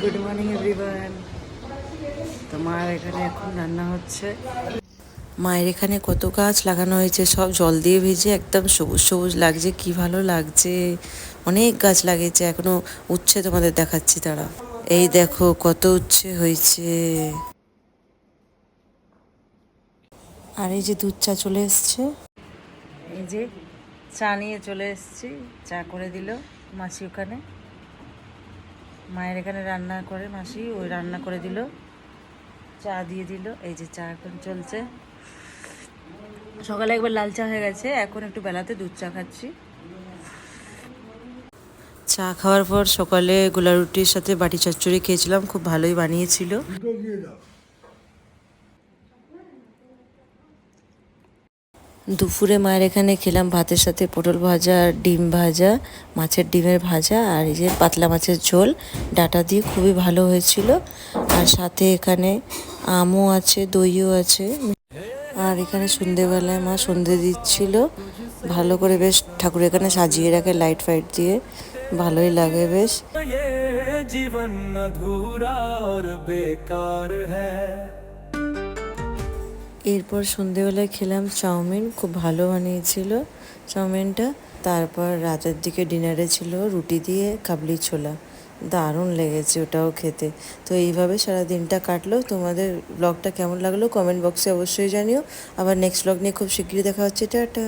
Good morning everyone. তো মার এখানে এখন রান্না হচ্ছে। মায়ের এখানে কত গাছ লাগানো হয়েছে, সব জল দিয়ে ভিজে একদম সবুজ সবুজ লাগছে, কি ভালো লাগছে। অনেক গাছ লাগিয়েছে, এখনো উচ্ছে তোমাদের দেখাচ্ছি তারা। এই দেখো কত উচ্ছে হয়েছে। আর এই যে দুধ চা চলে এসছে, এই যে চা নিয়ে চলে এসছি, চা করে দিল মাসি ওখানে। মায়ের এখানে রান্না করে মাসি, ওই রান্না করে দিল, চা দিয়ে দিল। এই যে চা এখন চলছে। সকালে একবার লাল চা হয়ে গেছে, এখন একটু বেলাতে দুধ চা খাচ্ছি। চা খাওয়ার পর সকালে গোলা রুটির সাথে বাটি চচ্চড়ি খেয়েছিলাম, খুব ভালোই বানিয়েছিল। দুপুরে মায়ের এখানে খেলাম ভাতের সাথে পটল ভাজা, ডিম ভাজা, মাছের ডিমের ভাজা, আর এই যে পাতলা মাছের ঝোল ডাঁটা দিয়ে, খুবই ভালো হয়েছিল। আর সাথে এখানে আমও আছে, দইও আছে। আর এখানে সন্ধেবেলায় মা সন্ধে দিচ্ছিল, ভালো করে বেশ ঠাকুর এখানে সাজিয়ে রাখে লাইট ফাইট দিয়ে, ভালোই লাগে বেশ। জীবন অধুরা আর বেকার হ্যায়। এরপর সন্ধেবেলায় খেলাম চাউমিন, খুব ভালো বানিয়েছিল চাউমিনটা। তারপর রাতের দিকে ডিনারে ছিল রুটি দিয়ে কাবলি ছোলা, দারুণ লেগেছে ওটাও খেতে। তো এইভাবে সারা দিনটা কাটলো। তোমাদের ব্লগটা কেমন লাগলো কমেন্ট বক্সে অবশ্যই জানিও। আবার নেক্সট ব্লগ নিয়ে খুব শিগগিরই দেখা হচ্ছে। টাটা।